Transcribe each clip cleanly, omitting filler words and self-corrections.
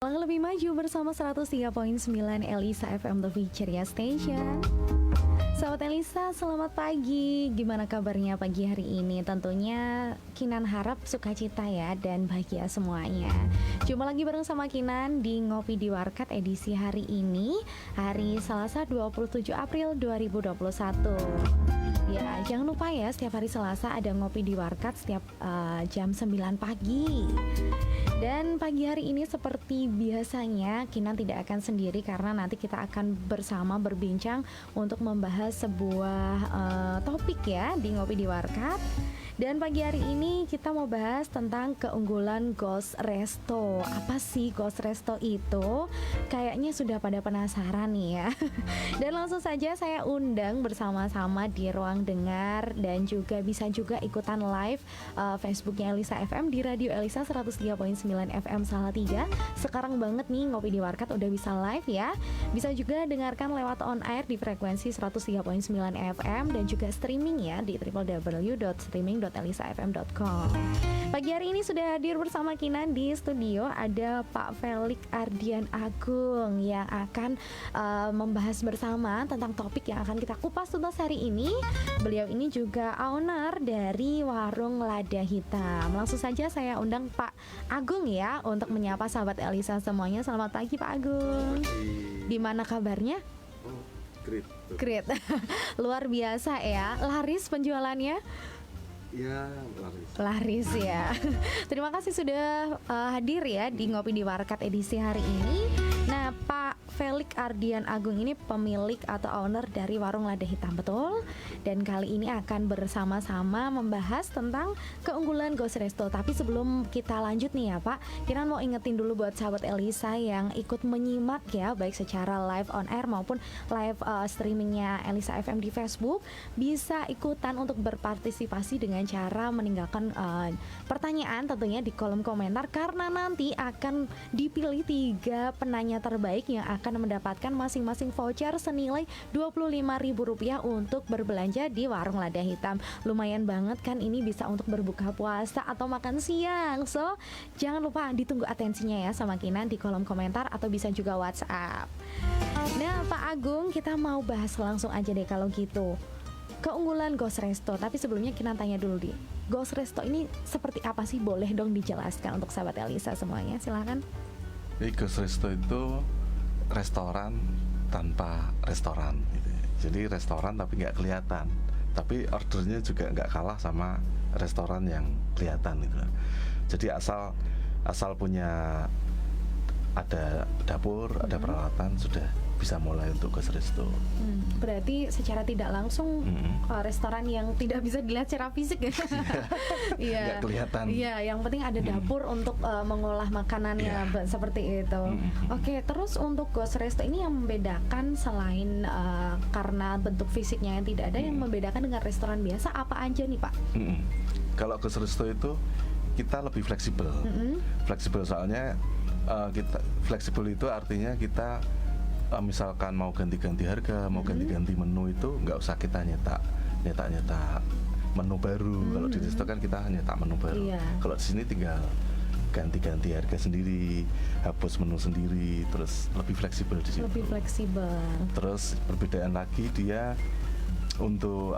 Langkah lebih maju bersama 103.9 Elisa FM The Ceria Station. Sahabat Elisa, selamat pagi. Gimana kabarnya pagi hari ini? Tentunya Kinan harap sukacita ya dan bahagia semuanya. Jumpa lagi bareng sama Kinan di Ngopi di Warkat edisi hari ini, hari Selasa 27 April 2021. Ya, jangan lupa ya, setiap hari Selasa ada Ngopi di Warkat setiap jam 9 pagi. Dan pagi hari ini seperti biasanya Kinan tidak akan sendiri karena nanti kita akan bersama berbincang untuk membahas sebuah topik ya di Ngopi di Warkat. Dan pagi hari ini kita mau bahas tentang keunggulan Ghost Resto. Apa sih Ghost Resto itu? Kayaknya sudah pada penasaran nih ya. Dan langsung saja saya undang bersama-sama di ruang dengar dan juga bisa juga ikutan live Facebooknya Elisa FM di Radio Elisa 103.9 FM Salatiga. Sekarang banget nih Ngopi di Warkat udah bisa live ya. Bisa juga dengarkan lewat on air di frekuensi 103.9 FM dan juga streaming ya di www.streaming.elisafm.com. Pagi hari ini sudah hadir bersama Kinan di studio ada Pak Felix Ardian Agung yang akan membahas bersama tentang topik yang akan kita kupas tuntas hari ini. Beliau ini juga owner dari Warung Lada Hitam. Langsung saja saya undang Pak Agung ya untuk menyapa sahabat Elisa semuanya. Selamat pagi Pak Agung. Di mana kabarnya? Great. Luar biasa ya. Laris penjualannya? Ya, laris ya. Terima kasih sudah hadir ya di Ngopi di Warkat edisi hari ini. Nah, Pak Felix Ardian Agung ini pemilik atau owner dari Warung Lada Hitam, betul? Dan kali ini akan bersama-sama membahas tentang keunggulan Ghost Resto. Tapi sebelum kita lanjut nih ya Pak, kita mau ingetin dulu buat sahabat Elisa yang ikut menyimak ya, baik secara live on air maupun live streamingnya Elisa FM di Facebook, bisa ikutan untuk berpartisipasi dengan cara meninggalkan pertanyaan tentunya di kolom komentar, karena nanti akan dipilih 3 penanya terbaik yang akan mendapatkan masing-masing voucher senilai Rp25.000 untuk berbelanja di Warung Lada Hitam. Lumayan banget kan, ini bisa untuk berbuka puasa atau makan siang. So, jangan lupa ditunggu atensinya ya sama Kinan di kolom komentar atau bisa juga WhatsApp. Nah, Pak Agung, kita mau bahas langsung aja deh kalau gitu. Keunggulan Ghost Resto, tapi sebelumnya Kinan tanya dulu deh. Ghost Resto ini seperti apa sih? Boleh dong dijelaskan untuk sahabat Elisa semuanya, silakan. Jadi Ghost Resto itu restoran tanpa restoran gitu. Jadi restoran tapi nggak kelihatan, tapi ordernya juga nggak kalah sama restoran yang kelihatan gitu. Jadi asal punya ada dapur, ada peralatan, sudah bisa mulai untuk Ghost Resto. Berarti secara tidak langsung restoran yang tidak bisa dilihat secara fisik ya. Iya. Nggak kelihatan. Iya, yang penting ada dapur untuk mengolah makanannya seperti itu. Oke, terus untuk Ghost Resto ini yang membedakan selain karena bentuk fisiknya yang tidak ada, yang membedakan dengan restoran biasa apa aja nih Pak? Kalau Ghost Resto itu kita lebih fleksibel. Fleksibel soalnya kita fleksibel itu artinya kita misalkan mau ganti-ganti harga, mau ganti-ganti menu itu nggak usah kita nyetak menu baru. Kalau di resto kan kita nyetak menu baru. Kalau di sini tinggal ganti-ganti harga sendiri, hapus menu sendiri, terus lebih fleksibel di situ. Lebih fleksibel. Terus perbedaan lagi dia untuk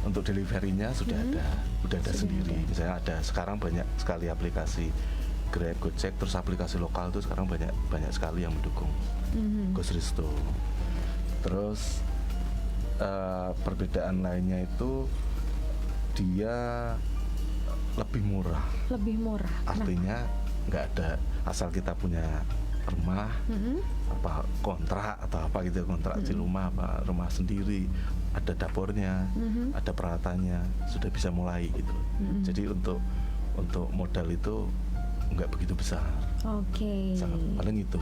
untuk deliverynya sudah ada sendiri. Misalnya ada sekarang banyak sekali aplikasi Grab, Gojek, terus aplikasi lokal itu sekarang banyak sekali yang mendukung Ghost Resto. Terus perbedaan lainnya itu dia lebih murah. Artinya nggak ada asal kita punya rumah, apa kontrak atau apa gitu, kontrak di rumah apa rumah sendiri, ada dapurnya, ada peralatannya, sudah bisa mulai gitu. Jadi untuk modal itu nggak begitu besar. Oke. Paling itu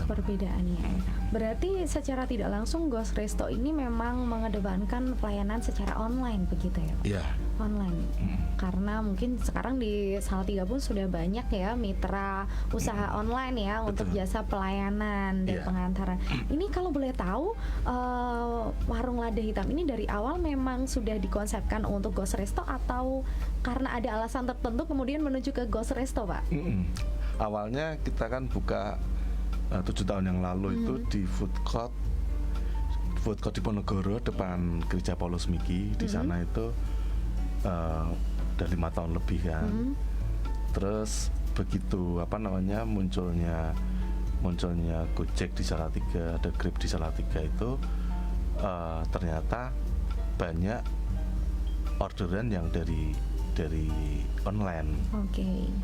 perbedaannya. Berarti secara tidak langsung Ghost Resto ini memang mengedepankan pelayanan secara online begitu ya Pak? Iya. Online. Karena mungkin sekarang di Salatiga pun sudah banyak ya mitra usaha online ya. Betul. Untuk jasa pelayanan dan pengantaran. Ini kalau boleh tahu Warung Lada Hitam ini dari awal memang sudah dikonsepkan untuk Ghost Resto atau karena ada alasan tertentu kemudian menuju ke Ghost Resto Pak? Awalnya kita kan buka 7 tahun yang lalu itu di food court Diponegoro depan gereja Paulus Miki. Di sana itu udah 5 tahun lebih kan. Terus begitu munculnya Gojek di Salatiga, ada Grab di Salatiga itu ternyata banyak orderan yang dari online.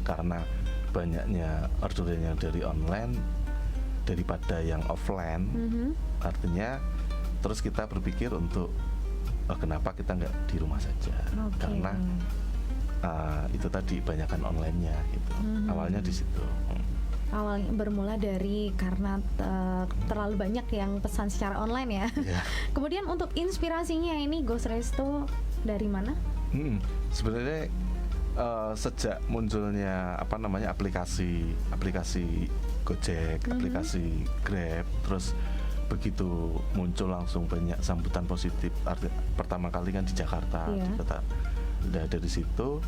Karena banyaknya orderan yang dari online daripada yang offline, artinya terus kita berpikir untuk kenapa kita nggak di rumah saja, karena itu tadi banyakan online-nya gitu. Awalnya di situ. Awalnya bermula dari karena terlalu banyak yang pesan secara online ya. Kemudian untuk inspirasinya ini Ghost Resto dari mana? Sebenarnya sejak munculnya aplikasi Gojek, aplikasi Grab, terus begitu muncul langsung banyak sambutan positif. Pertama kali kan di Jakarta, di kota. Dari situ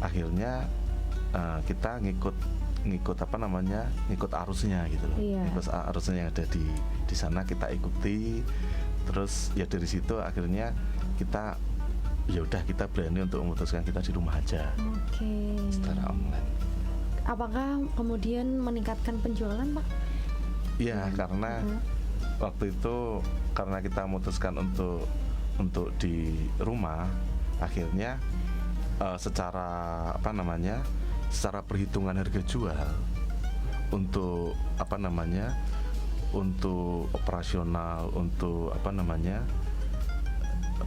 akhirnya kita ngikut arusnya gitu loh. Ngikut arusnya yang ada di sana kita ikuti. Terus ya dari situ akhirnya kita kita berani untuk memutuskan kita di rumah aja. Secara online. Apakah kemudian meningkatkan penjualan, Pak? Iya, karena waktu itu karena kita memutuskan untuk di rumah, akhirnya secara perhitungan harga jual untuk untuk operasional, untuk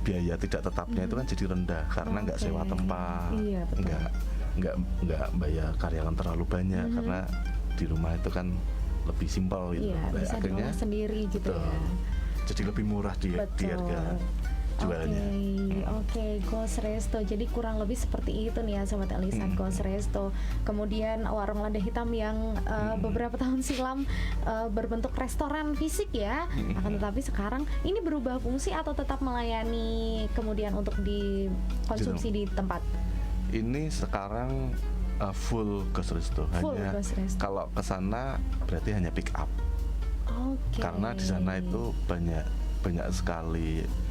biaya tidak tetapnya itu kan jadi rendah karena nggak sewa tempat, nggak bayar karyawan terlalu banyak, karena di rumah itu kan lebih simpel gitu. Bisa akhirnya sendiri gitu ya. Jadi lebih murah di harga jualnya. Oke, Ghost Resto. Jadi kurang lebih seperti itu nih ya Sobat Elisa, Ghost Resto. Kemudian warung lada hitam yang beberapa tahun silam berbentuk restoran fisik ya. Akan tetapi sekarang ini berubah fungsi atau tetap melayani kemudian untuk dikonsumsi di tempat? Ini sekarang full Ghost Resto. Kalau ke sana berarti hanya pick up. Karena di sana itu banyak sekali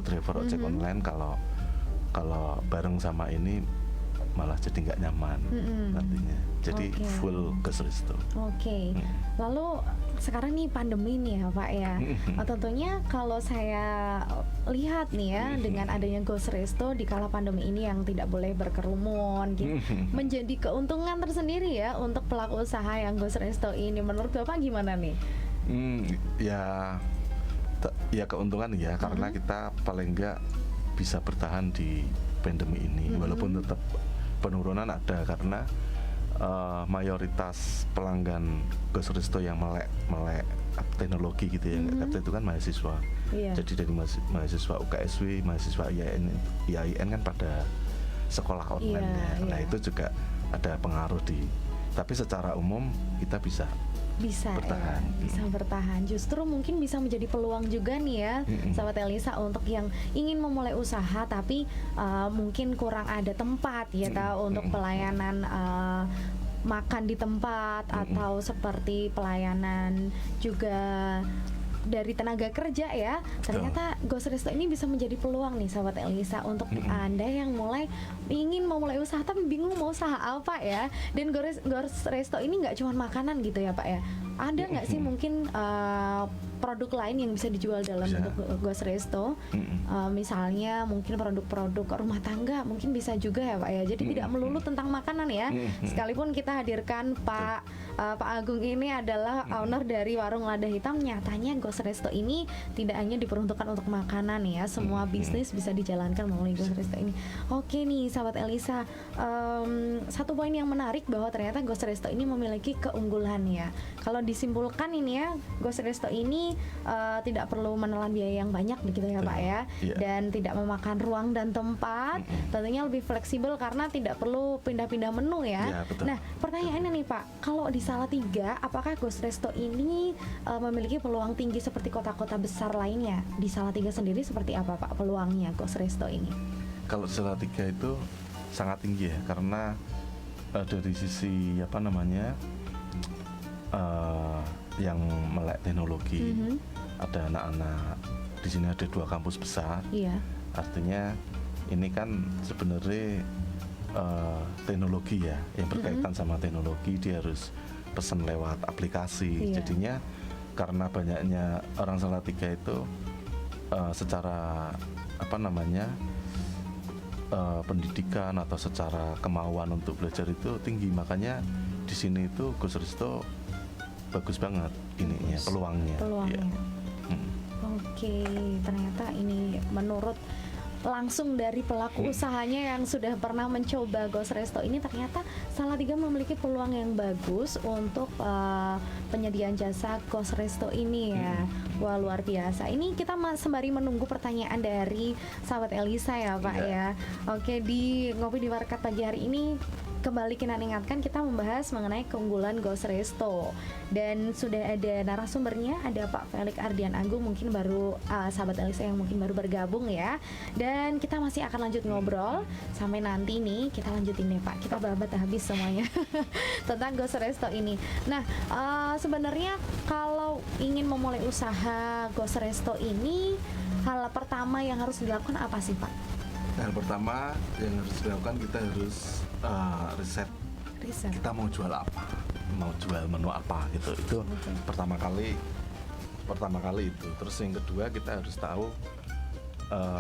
driver ojek online. Kalau bareng sama ini malah jadi nggak nyaman nantinya. Jadi full Ghost Resto. Lalu sekarang nih pandemi nih ya Pak ya. Tentunya kalau saya lihat nih ya dengan adanya Ghost Resto di kala pandemi ini yang tidak boleh berkerumun gitu, menjadi keuntungan tersendiri ya untuk pelaku usaha yang Ghost Resto ini. Menurut Bapak gimana nih? Ya keuntungan ya, karena kita paling enggak bisa bertahan di pandemi ini, walaupun tetap penurunan ada karena mayoritas pelanggan Ghost Resto yang melek teknologi gitu ya, kata itu kan mahasiswa. Jadi dari mahasiswa UKSW, mahasiswa IAIN kan pada sekolah online. Nah itu juga ada pengaruh tapi secara umum kita bisa bertahan. Justru mungkin bisa menjadi peluang juga nih ya Sahabat Elisa untuk yang ingin memulai usaha tapi mungkin kurang ada tempat ya untuk pelayanan makan di tempat atau seperti pelayanan juga dari tenaga kerja ya. Ternyata Ghost Resto ini bisa menjadi peluang nih Sahabat Elisa untuk Anda yang ingin memulai usaha tapi bingung mau usaha apa ya. Dan Ghost Resto ini nggak cuma makanan gitu ya Pak ya. Ada nggak sih mungkin produk lain yang bisa dijual dalam bentuk Ghost Resto? Misalnya mungkin produk-produk rumah tangga mungkin bisa juga ya Pak ya. Jadi tidak melulu tentang makanan ya. Sekalipun kita hadirkan Pak Agung ini adalah owner dari warung lada hitam, nyatanya Ghost Resto ini tidak hanya diperuntukkan untuk makanan ya. Semua bisnis bisa dijalankan melalui Ghost Resto ini. Oke nih Sahabat Elisa, satu poin yang menarik bahwa ternyata Ghost Resto ini memiliki keunggulan ya. Kalau disimpulkan ini ya, Ghost Resto ini tidak perlu menelan biaya yang banyak begitu ya Pak ya, dan tidak memakan ruang dan tempat, tentunya lebih fleksibel karena tidak perlu pindah-pindah menu ya. Nah pertanyaannya nih Pak, kalau di Salatiga apakah Ghost Resto ini memiliki peluang tinggi seperti kota-kota besar lainnya? Di Salatiga sendiri seperti apa Pak peluangnya Ghost Resto ini? Kalau di Salatiga itu sangat tinggi ya, karena dari sisi apa namanya yang melek teknologi, ada anak-anak di sini, ada 2 kampus besar. Iya. Artinya ini kan sebenarnya teknologi ya, yang berkaitan sama teknologi, dia harus pesan lewat aplikasi. Iya. Jadinya karena banyaknya orang Salatiga itu secara apa namanya pendidikan atau secara kemauan untuk belajar itu tinggi, makanya di sini itu Gus Risto bagus banget ininya, peluangnya. Peluangnya. Ya. Oke, ternyata ini menurut langsung dari pelaku usahanya yang sudah pernah mencoba Ghost Resto ini, ternyata Salatiga memiliki peluang yang bagus untuk penyediaan jasa Ghost Resto ini ya. Wah, luar biasa. Ini kita sembari menunggu pertanyaan dari sahabat Elisa ya Pak ya. Oke, di Ngopi di Warkat pagi hari ini kembali kita ingatkan, kita membahas mengenai keunggulan Ghost Resto, dan sudah ada narasumbernya, ada Pak Felix Ardian Agung, mungkin baru sahabat Elisa yang mungkin baru bergabung ya, dan kita masih akan lanjut ngobrol sampai nanti nih, kita lanjutin nih Pak, kita babat habis semuanya tentang Ghost Resto ini. Nah, sebenarnya kalau ingin memulai usaha Ghost Resto ini, hal pertama yang harus dilakukan apa sih Pak? Hal pertama yang harus dilakukan, kita harus riset. Kita mau jual apa, mau jual menu apa gitu. Itu pertama kali itu. Terus yang kedua, kita harus tahu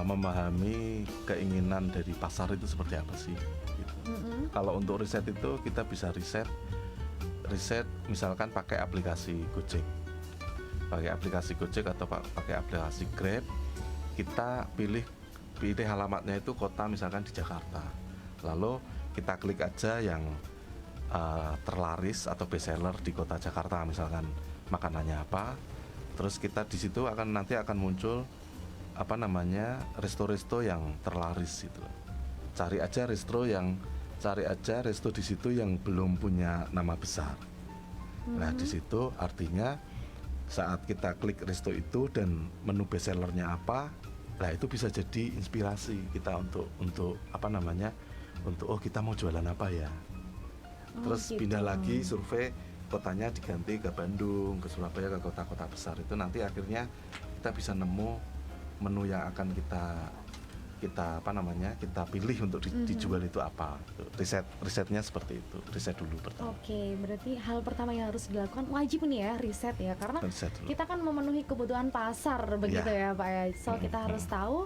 memahami keinginan dari pasar itu seperti apa sih gitu. Kalau untuk riset itu kita bisa riset misalkan pakai aplikasi Gojek atau pakai aplikasi Grab. Kita pilih alamatnya itu kota misalkan di Jakarta, lalu kita klik aja yang terlaris atau bestseller di kota Jakarta, misalkan makanannya apa, terus kita di situ nanti akan muncul apa namanya resto-resto yang terlaris gitu. Cari aja resto di situ yang belum punya nama besar. Nah, di situ artinya saat kita klik resto itu dan menu bestsellernya apa, nah itu bisa jadi inspirasi kita untuk apa namanya, untuk kita mau jualan apa ya. Terus gitu. Pindah lagi survei, kotanya diganti ke Bandung, ke Surabaya, ke kota-kota besar. Itu nanti akhirnya kita bisa nemu menu yang akan kita pilih untuk dijual itu apa. Risetnya seperti itu. Riset dulu pertama. Oke, berarti hal pertama yang harus dilakukan wajib nih ya, riset ya, karena kita kan memenuhi kebutuhan pasar begitu ya Pak ya. So kita harus tahu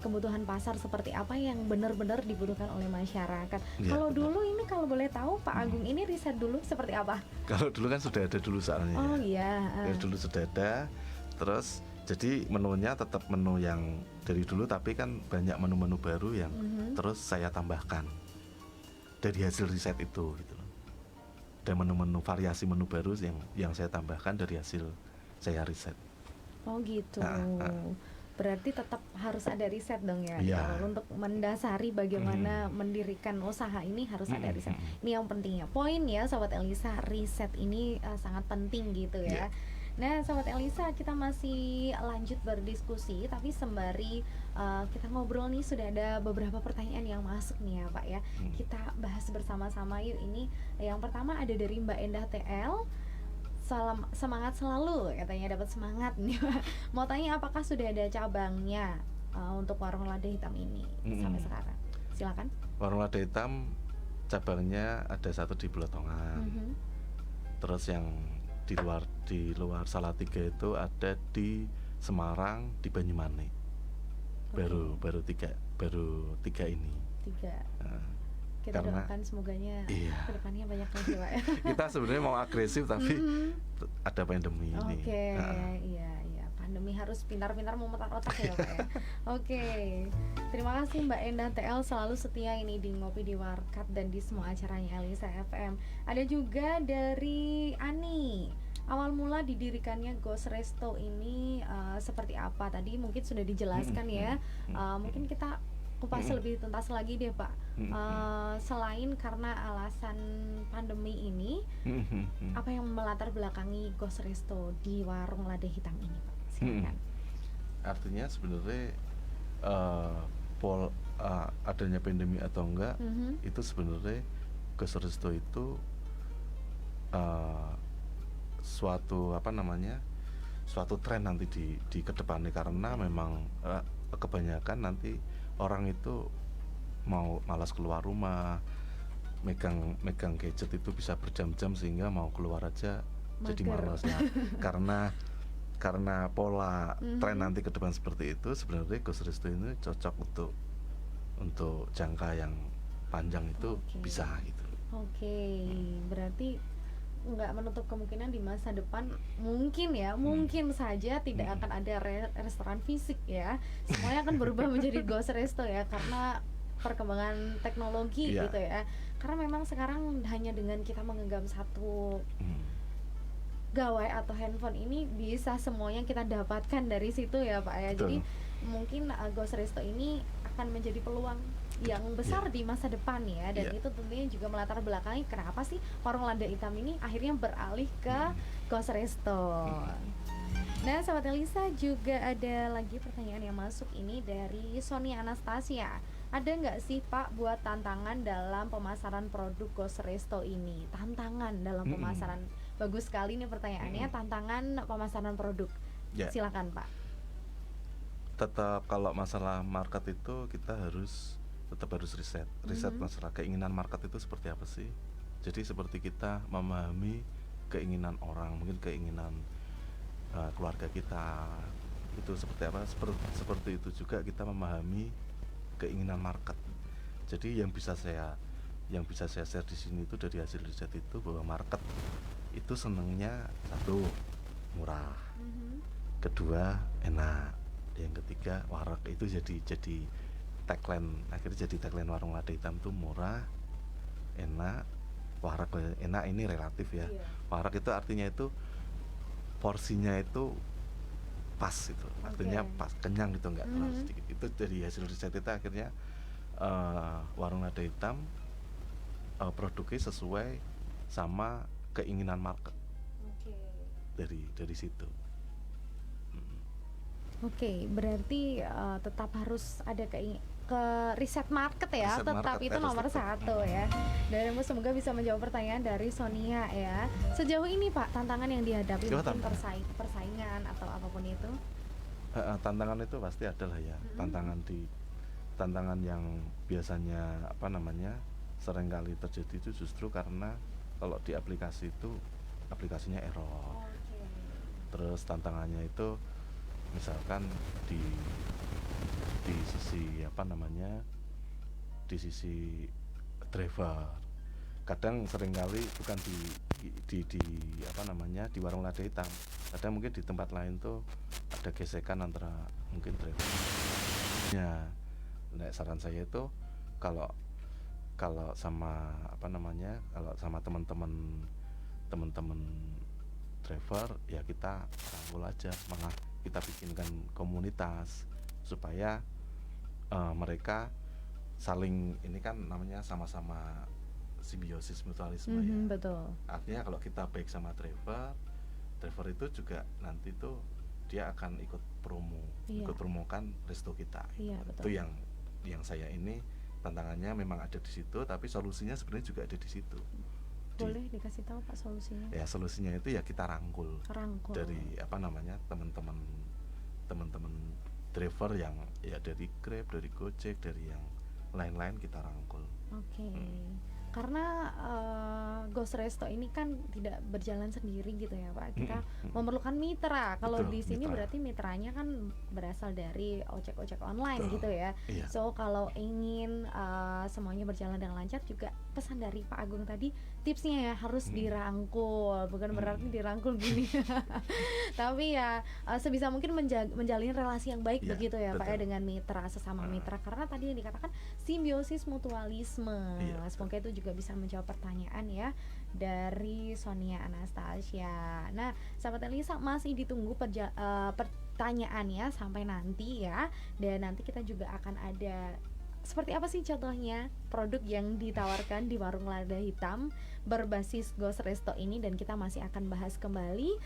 kebutuhan pasar seperti apa yang benar-benar dibutuhkan oleh masyarakat. Kalau dulu ini, kalau boleh tahu Pak Agung, ini riset dulu seperti apa? Kalau dulu kan sudah ada dulu soalnya. Oh iya. Ya, dulu sudah ada. Terus jadi menunya tetap menu yang dari dulu, tapi kan banyak menu-menu baru yang terus saya tambahkan dari hasil riset itu gitu loh. Dan menu-menu variasi menu baru yang saya tambahkan dari hasil saya riset. Oh gitu. Berarti tetap harus ada riset dong ya. Yeah. Untuk mendasari bagaimana mendirikan usaha ini harus ada riset. Ini yang pentingnya. Poin ya Sobat Elisa, riset ini sangat penting gitu ya. Nah Sobat Elisa, kita masih lanjut berdiskusi, tapi sembari kita ngobrol nih, sudah ada beberapa pertanyaan yang masuk nih ya Pak ya. Kita bahas bersama-sama yuk. Ini yang pertama ada dari Mbak Endah TL. Salam semangat selalu, katanya dapat semangat nih Pak. Mau tanya, apakah sudah ada cabangnya untuk warung lada hitam ini sampai sekarang? Silakan. Warung lada hitam cabangnya ada satu di Blotongan. Terus yang di luar Salatiga itu ada di Semarang, di Banyumanik. Baru tiga ini. Kita doakan semoganya kedepannya banyak lagi Pak. Kita sebenarnya mau agresif tapi ada pandemi ini. Iya, pandemi harus pintar-pintar memutar otak ya Pak ya. Oke. Terima kasih Mbak Endah TL, selalu setia ini di Ngopi di Warkat dan di semua acaranya Elisa FM. Ada juga dari Ani. Awal mula didirikannya Ghost Resto ini seperti apa? Tadi mungkin sudah dijelaskan ya. Mungkin kita kupas lebih tuntas lagi deh Pak. Selain karena alasan pandemi ini, apa yang melatar belakangi Ghost Resto di warung lada hitam ini Pak? Silakan. Artinya sebenarnya adanya pandemi atau enggak, itu sebenarnya Ghost Resto itu uh, suatu suatu tren nanti di kedepannya, karena memang kebanyakan nanti orang itu mau malas keluar rumah, megang megang gadget itu bisa berjam-jam, sehingga mau keluar aja jadi Mager. malas. Nah, karena pola tren nanti ke depan seperti itu, sebenarnya Ghost Resto ini cocok untuk jangka yang panjang itu Oke. bisa gitu. Oke, berarti nggak menutup kemungkinan di masa depan mungkin ya, mungkin saja tidak akan ada restoran fisik ya. Semuanya akan berubah menjadi ghost resto ya, karena perkembangan teknologi Iya. gitu ya. Karena memang sekarang hanya dengan kita menggenggam satu gawai atau handphone ini bisa semuanya kita dapatkan dari situ ya Pak ya. Betul. Jadi mungkin ghost resto ini akan menjadi peluang yang besar di masa depan ya, dan itu tentunya juga melatar belakangi kenapa sih warung lada hitam ini akhirnya beralih ke ghost resto. Nah, Sobat Elisa, juga ada lagi pertanyaan yang masuk ini dari Sonia Anastasia. Ada nggak sih Pak buat tantangan dalam pemasaran produk ghost resto ini? Tantangan dalam pemasaran, bagus sekali nih pertanyaannya, tantangan pemasaran produk. Silakan Pak. Tetap kalau masalah market itu kita tetap harus riset masalah keinginan market itu seperti apa sih. Jadi seperti kita memahami keinginan orang, mungkin keinginan keluarga kita itu seperti apa, seperti itu juga kita memahami keinginan market. Jadi yang bisa saya share di sini itu dari hasil riset itu, bahwa market itu senangnya satu, murah, kedua enak, yang ketiga warak. Itu jadi tagline, akhirnya jadi tagline warung lada hitam tuh murah, enak, warak. Enak ini relatif ya. Warak itu artinya itu porsinya itu pas itu, artinya pas, kenyang gitu, enggak terlalu sedikit. Itu dari hasil riset itu akhirnya warung lada hitam produknya sesuai sama keinginan market. Dari situ. Oke, berarti tetap harus ada ke riset market ya, Riset tetap market itu nomor tetap. satu ya. Dan semoga bisa menjawab pertanyaan dari Sonia ya. Sejauh ini Pak, tantangan yang dihadapi mungkin persaingan atau apapun itu? Tantangan itu pasti adalah ya. Tantangan yang biasanya seringkali terjadi itu justru karena kalau di aplikasi itu aplikasinya error. Terus tantangannya itu misalkan di sisi di sisi driver, kadang seringkali bukan di warung lada hitam, kadang mungkin di tempat lain tuh ada gesekan antara mungkin driver ya. Nah, saran saya itu kalau sama kalau sama teman-teman driver ya, kita rangkul aja, malah kita bikinkan komunitas supaya mereka saling, ini kan namanya sama-sama simbiosis mutualisme ya. Betul. Artinya kalau kita baik sama driver itu juga nanti tuh dia akan ikut promokan resto kita. Itu yang saya ini tantangannya memang ada di situ, tapi solusinya sebenarnya juga ada di situ. Boleh dikasih tahu Pak solusinya? Ya, solusinya itu ya kita rangkul. Dari teman-teman driver yang ya dari Grab, dari Gojek, dari yang lain-lain kita rangkul. Karena ghost resto ini kan tidak berjalan sendiri gitu ya Pak. Kita memerlukan mitra. Kalau di sini berarti mitranya kan berasal dari ojek online gitu ya. So kalau ingin semuanya berjalan dengan lancar, juga pesan dari Pak Agung tadi, tipsnya ya harus dirangkul. Bukan berarti dirangkul gini. Tapi ya sebisa mungkin menjalin relasi yang baik begitu ya Pak ya, dengan mitra, sesama mitra. Karena tadi yang dikatakan simbiosis mutualisme. Semoga itu juga bisa menjawab pertanyaan ya dari Sonia Anastasia. Nah, sahabat Elisa, masih ditunggu pertanyaannya sampai nanti ya. Dan nanti kita juga akan ada seperti apa sih contohnya produk yang ditawarkan di warung lada hitam berbasis ghost resto ini, dan kita masih akan bahas kembali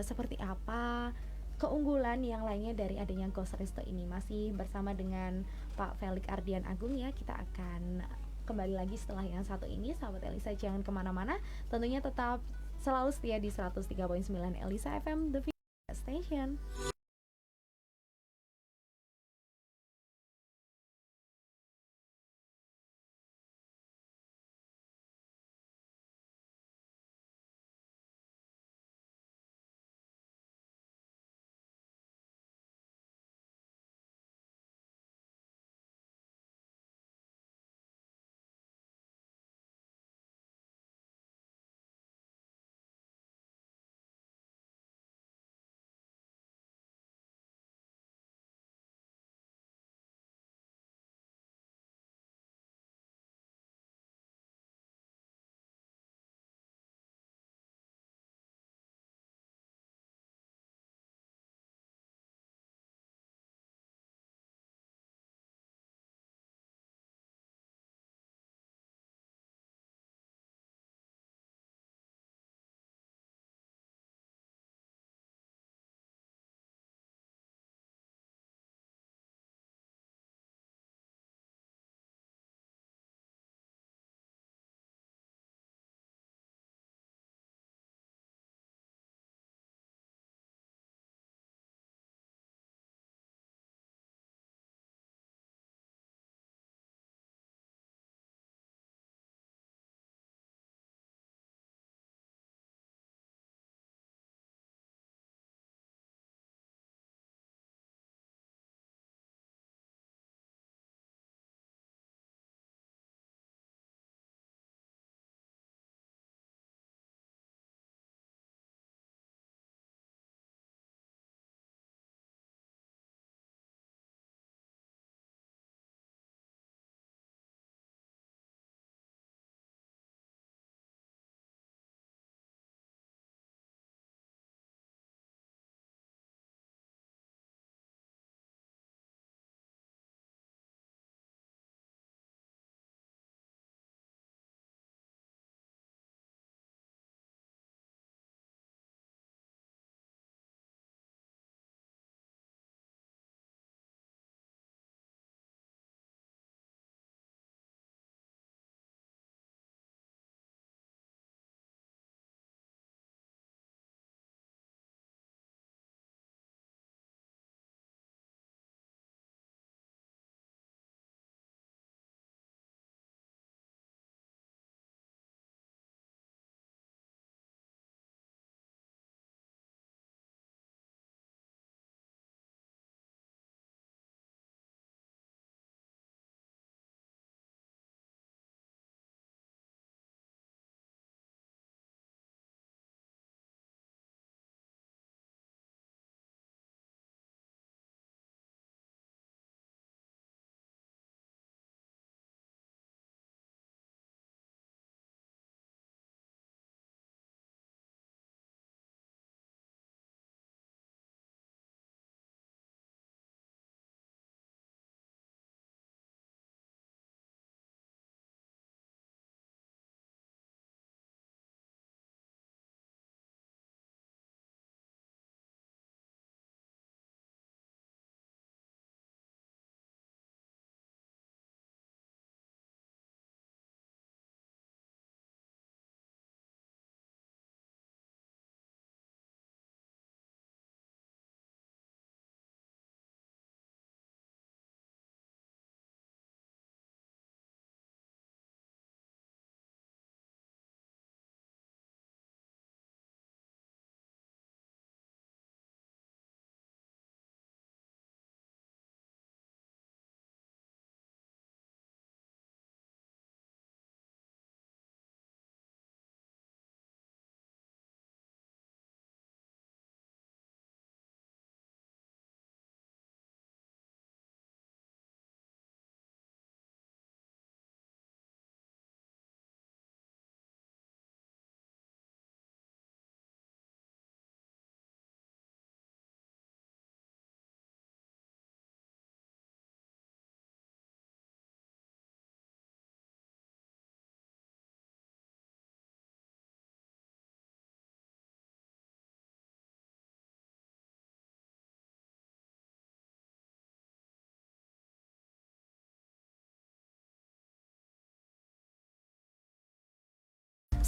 seperti apa keunggulan yang lainnya dari adanya ghost resto ini. Masih bersama dengan Pak Felix Ardian Agung ya. Kita akan kembali lagi setelah yang satu ini. Sahabat Elisa jangan kemana-mana, tentunya tetap selalu setia di 103.9 Elisa FM The Station.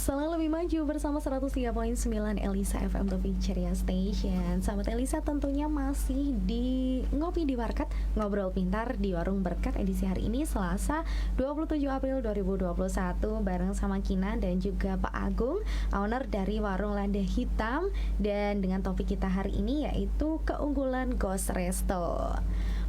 Selalu lebih maju bersama 103.9 Elisa FM The Ceria Station. Sahabat Elisa tentunya masih di Ngopi di Warkat, Ngobrol Pintar di Warung Berkat edisi hari ini Selasa 27 April 2021 bareng sama Kina dan juga Pak Agung, owner dari Warung Lada Hitam. Dan dengan topik kita hari ini yaitu keunggulan Ghost Resto.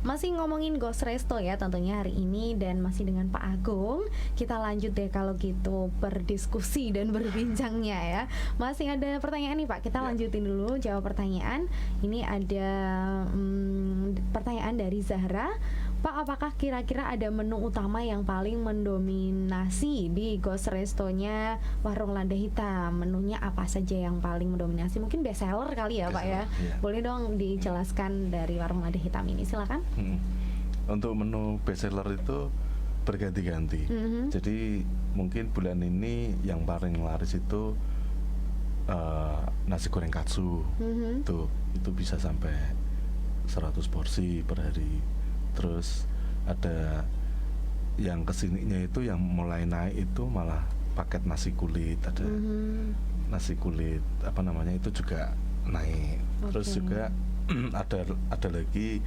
Masih ngomongin Ghost Resto ya tentunya hari ini, dan masih dengan Pak Agung. Kita lanjut deh kalau gitu berdiskusi dan berbincangnya ya. Masih ada pertanyaan nih Pak, kita lanjutin dulu jawab pertanyaan. Ini ada pertanyaan dari Zahra. Pak, apakah kira-kira ada menu utama yang paling mendominasi di Ghost Restonya Warung Lada Hitam? Menunya apa saja yang paling mendominasi? Mungkin best seller kali ya Pak ya? Boleh dong dijelaskan dari Warung Lada Hitam ini, silakan. Untuk menu best seller itu berganti-ganti. Jadi mungkin bulan ini yang paling laris itu nasi goreng katsu. Itu bisa sampai 100 porsi per hari. Terus ada yang kesininya itu yang mulai naik itu malah paket nasi kulit, ada nasi kulit apa namanya itu juga naik. Terus juga ada lagi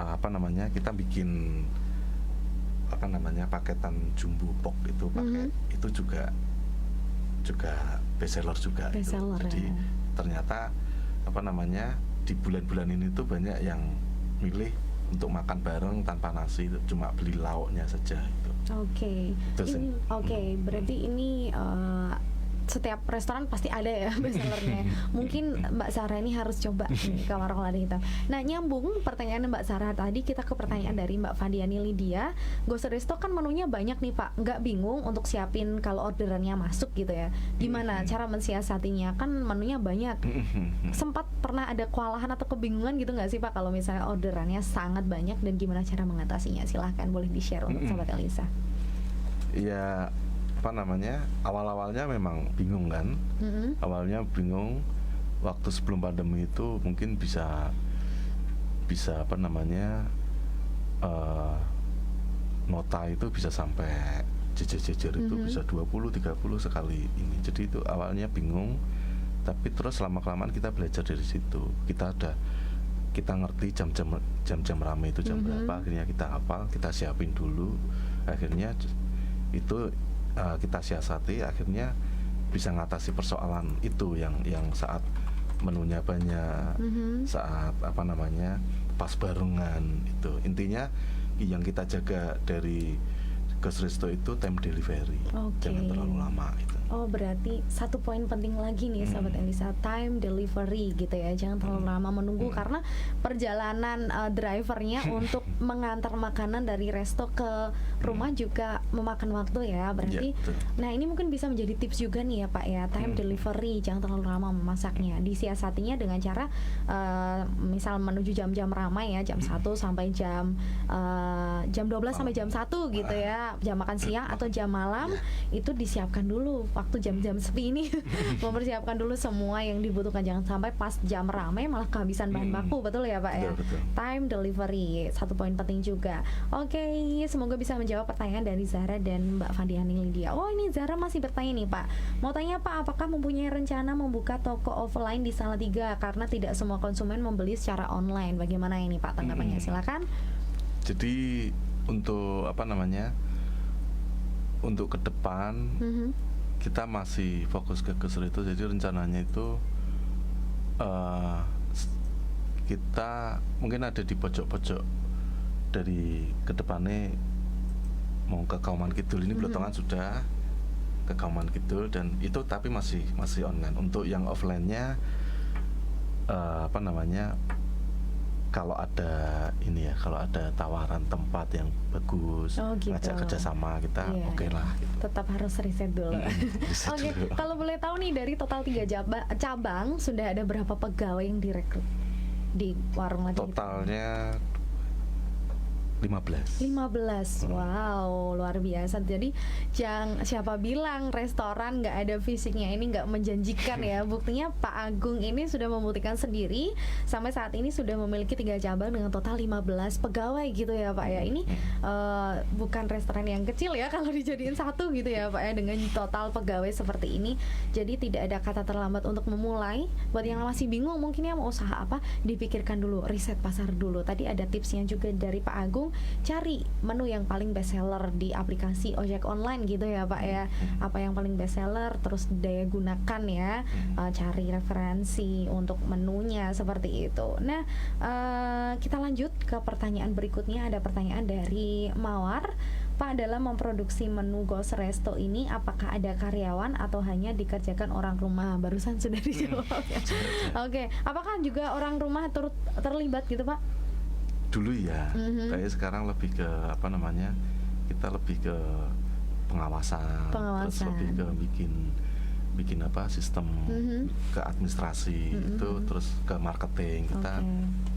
apa namanya, kita bikin apa namanya paketan jumbo pork itu pakai itu juga best seller juga. Jadi ternyata apa namanya di bulan-bulan ini tuh banyak yang milih untuk makan bareng tanpa nasi, cuma beli lauknya saja itu. Oke, berarti ini setiap restoran pasti ada ya best sellernya. Mungkin Mbak Sarah ini harus coba nih ke Warung Lada Hitam. Nah, nyambung pertanyaan Mbak Sarah tadi, kita ke pertanyaan dari Mbak Fandiani Lydia. Ghost Resto kan menunya banyak nih Pak, nggak bingung untuk siapin kalau orderannya masuk gitu ya. Gimana cara mensiasatinya? Kan menunya banyak. Sempat pernah ada kewalahan atau kebingungan gitu nggak sih Pak kalau misalnya orderannya sangat banyak, dan gimana cara mengatasinya? Silahkan boleh di-share untuk Sobat Elisa. Ya, apa namanya, awal-awalnya memang bingung kan. Awalnya bingung waktu sebelum pandemi itu, mungkin bisa apa namanya nota itu bisa sampai jejer-jejer itu bisa 20-30 sekali ini. Jadi itu awalnya bingung, tapi terus lama-kelamaan kita belajar dari situ. Kita ngerti jam-jam ramai itu jam berapa, akhirnya kita hafal, kita siapin dulu, akhirnya itu kita siasati, akhirnya bisa ngatasi persoalan itu yang saat menunya banyak, saat apa namanya pas barengan itu. Intinya yang kita jaga dari Ghost Resto itu time delivery, jangan terlalu lama itu. Oh, berarti satu poin penting lagi nih Sahabat Elisa, time delivery gitu ya, jangan terlalu lama menunggu karena perjalanan drivernya untuk mengantar makanan dari resto ke rumah juga memakan waktu ya, berarti. Nah, ini mungkin bisa menjadi tips juga nih ya Pak ya, time delivery, jangan terlalu lama memasaknya, disiasatinya dengan cara misal menuju jam-jam ramai ya, jam 1 sampai jam 12 sampai jam 1 gitu ya, jam makan siang atau jam malam itu disiapkan dulu waktu jam-jam sepi ini. Mempersiapkan dulu semua yang dibutuhkan, jangan sampai pas jam ramai malah kehabisan bahan baku. Betul ya Pak ya? Betul. Time delivery, satu poin penting juga. Oke, semoga bisa menjawab pertanyaan dari Zahra dan Mbak Fandiani Lydia. Oh, ini Zahra masih bertanya nih Pak, mau tanya Pak, apakah mempunyai rencana membuka toko offline di Salatiga karena tidak semua konsumen membeli secara online? Bagaimana ini Pak tanggapannya? Silakan. Jadi untuk apa namanya, untuk ke depan kita masih fokus ke Ghost Resto. Jadi rencananya itu kita mungkin ada di pojok-pojok dari kedepannya mau ke Kauman Kidul. Ini Blotongan sudah ke Kauman Kidul, dan itu tapi masih online. Untuk yang offline-nya apa namanya, kalau ada ini ya, kalau ada tawaran tempat yang bagus, ngajak kerjasama kita oke lah gitu. Tetap harus riset dulu. Oke, kalau boleh tahu nih dari total 3 cabang sudah ada berapa pegawai yang direkrut di Warung Lada Hitam? Totalnya 5 15. 15, wow, luar biasa. Jadi siapa bilang restoran nggak ada fisiknya, ini nggak menjanjikan ya. Buktinya Pak Agung ini sudah membuktikan sendiri, sampai saat ini sudah memiliki 3 cabang dengan total 15 pegawai gitu ya Pak ya. Ini bukan restoran yang kecil ya kalau dijadiin satu gitu ya Pak ya, dengan total pegawai seperti ini. Jadi tidak ada kata terlambat untuk memulai. Buat yang masih bingung mungkin ya mau usaha apa, dipikirkan dulu, riset pasar dulu. Tadi ada tipsnya juga dari Pak Agung, cari menu yang paling best seller di aplikasi ojek online gitu ya Pak ya. Apa yang paling best seller, terus daya gunakan ya, cari referensi untuk menunya seperti itu. Nah, kita lanjut ke pertanyaan berikutnya. Ada pertanyaan dari Mawar. Pak, dalam memproduksi menu Ghost Resto ini apakah ada karyawan atau hanya dikerjakan orang rumah? Barusan sudah dijawab ya. Oke, apakah juga orang rumah terlibat gitu Pak? Dulu ya, kayak sekarang lebih ke apa namanya, kita lebih ke pengawasan. Terus lebih ke bikin apa sistem, ke administrasi itu, terus ke marketing.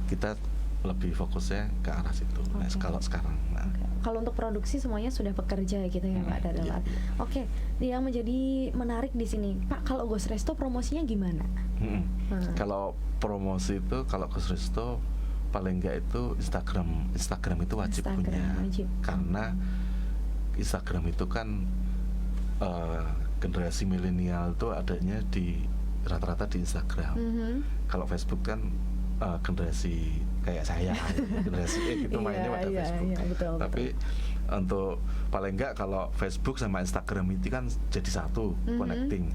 Kita lebih fokusnya ke arah situ. Nah, kalau sekarang kalau untuk produksi semuanya sudah bekerja gitu ya Pak dari luar. Oke, yang menjadi menarik di sini Pak, kalau Ghost Resto promosinya gimana? Kalau promosi itu, kalau Ghost Resto paling enggak itu Instagram itu wajib punya. Karena Instagram itu kan generasi milenial itu adanya di rata-rata di Instagram. Kalau Facebook kan generasi kayak saya generasi gitu mainnya pada Facebook. Betul, tapi untuk paling enggak kalau Facebook sama Instagram itu kan jadi satu, connecting.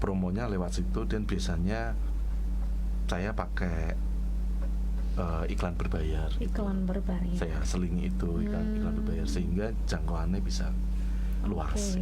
Promonya lewat situ, dan biasanya saya pakai iklan berbayar. Saya selingi itu iklan berbayar sehingga jangkauannya bisa luas.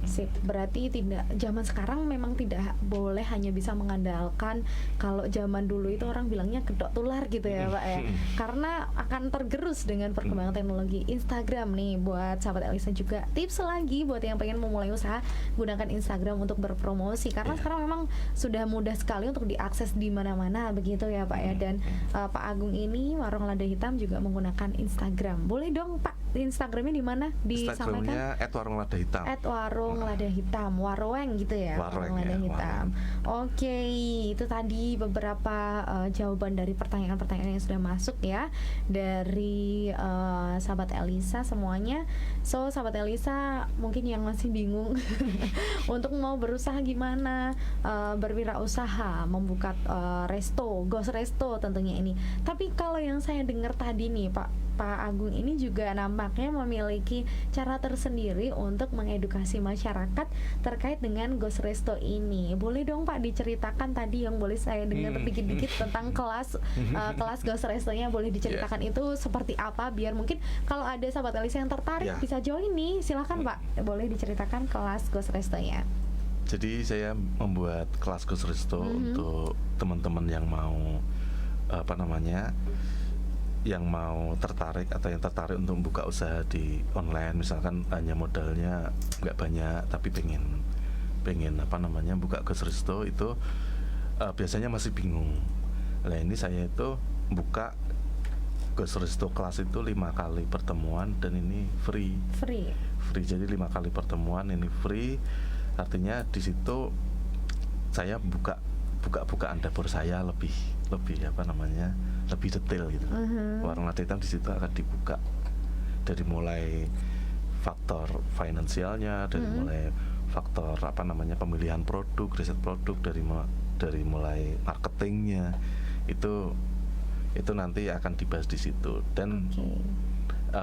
Sip, berarti tidak, zaman sekarang memang tidak boleh hanya bisa mengandalkan, kalau zaman dulu itu orang bilangnya kedok tular gitu ya Pak ya. Karena akan tergerus dengan perkembangan teknologi. Instagram nih buat sahabat Elisa juga tips lagi buat yang pengen memulai usaha, gunakan Instagram untuk berpromosi karena sekarang memang sudah mudah sekali untuk diakses di mana-mana begitu ya Pak ya. Dan Pak Agung ini Warung Lada Hitam juga menggunakan Instagram. Boleh dong Pak, Instagramnya di mana? Instagramnya @warungladahitam. @warung lada hitam, warweng gitu ya, warung lada hitam. Oke, itu tadi beberapa jawaban dari pertanyaan-pertanyaan yang sudah masuk ya dari sahabat Elisa semuanya. So sahabat Elisa mungkin yang masih bingung untuk mau berusaha gimana, berwirausaha, membuka resto, Ghost Resto tentunya ini. Tapi kalau yang saya dengar tadi nih Pak Agung ini juga nampaknya memiliki cara tersendiri untuk mengedukasi masyarakat terkait dengan Ghost Resto ini. Boleh dong Pak diceritakan tadi yang boleh saya dengar dikit-dikit tentang kelas Ghost Restonya, boleh diceritakan itu seperti apa biar mungkin kalau ada sahabat Elisa yang tertarik bisa join nih, silakan Pak, boleh diceritakan kelas Ghost Restonya. Jadi saya membuat kelas Ghost Resto untuk teman-teman yang mau yang mau tertarik atau yang tertarik untuk membuka usaha di online, misalkan hanya modalnya nggak banyak tapi pengen buka Ghost Resto itu biasanya masih bingung. Nah ini saya itu buka Ghost Resto kelas itu 5 kali pertemuan dan ini free. Jadi 5 kali pertemuan ini free, artinya di situ saya bukaan dapur saya lebih detail gitu. Warung Lada Hitam di situ akan dibuka dari mulai faktor finansialnya, dari mulai faktor pemilihan produk, riset produk, dari mulai marketingnya itu nanti akan dibahas di situ. Dan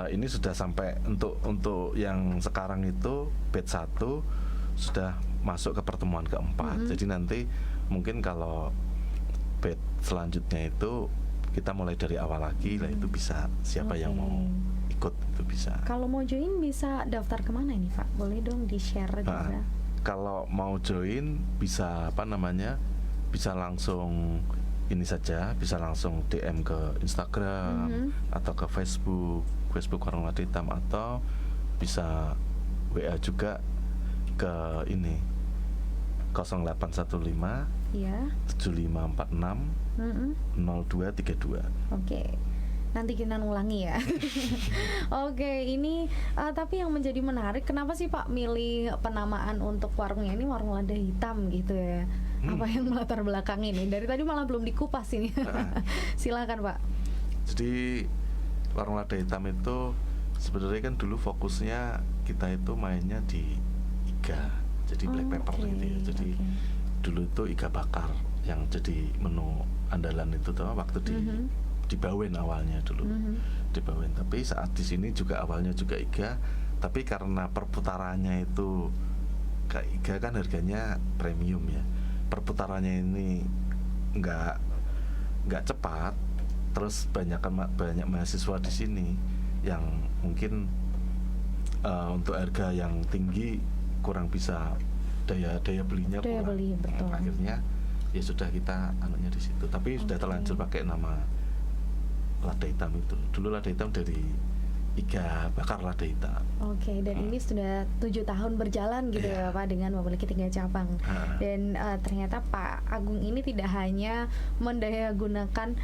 ini sudah sampai untuk yang sekarang itu batch 1 sudah masuk ke pertemuan keempat. Jadi nanti mungkin kalau batch selanjutnya itu kita mulai dari awal lagi lah, itu bisa siapa yang mau ikut itu bisa. Kalau mau join bisa daftar kemana ini Pak? Boleh dong di share juga. Kalau mau join bisa bisa langsung ini saja, bisa langsung DM ke Instagram atau ke Facebook Warung Lada Hitam, atau bisa WA juga ke ini 0815 7546 0232. Oke. nanti kita ulangi ya. Oke, ini tapi yang menjadi menarik, kenapa sih Pak milih penamaan untuk warungnya ini warung lada hitam gitu ya? Apa yang melatar belakang ini? Dari tadi malah belum dikupas ini. Silakan Pak. Jadi warung lada hitam itu sebenarnya kan dulu fokusnya kita itu mainnya di iga, jadi black pepper gitu ya. Jadi dulu itu iga bakar yang jadi menu andalan itu tuh waktu di Bawen awalnya dulu. Di Bawen, tapi saat di sini juga awalnya juga iga, tapi karena perputarannya itu kayak iga kan harganya premium ya, perputarannya ini nggak cepat, terus banyak mahasiswa di sini yang mungkin untuk harga yang tinggi kurang bisa daya belinya kurang. Betul. Akhirnya ya sudah kita anunya di situ, tapi sudah terlanjur pakai nama lada hitam itu. Dulu lada hitam dari iga bakar lada hitam. Oke, dan ini sudah 7 tahun berjalan gitu ya Pak, dengan memiliki 3 cabang. Dan ternyata Pak Agung ini tidak hanya mendayagunakan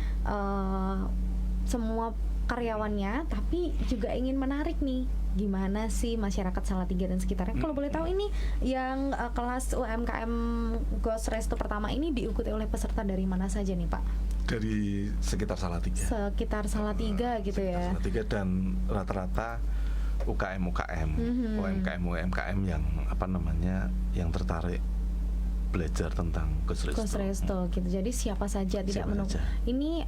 semua karyawannya, tapi juga ingin menarik nih gimana sih masyarakat Salatiga dan sekitarnya. Kalau boleh tahu ini yang kelas UMKM Ghost Resto pertama ini diikuti oleh peserta dari mana saja nih Pak? Dari sekitar Salatiga. Sekitar Salatiga gitu ya. Salatiga, dan rata-rata UMKM yang apa namanya, yang tertarik belajar tentang Ghost Resto gitu. Jadi siapa saja tidak menunggu. Ini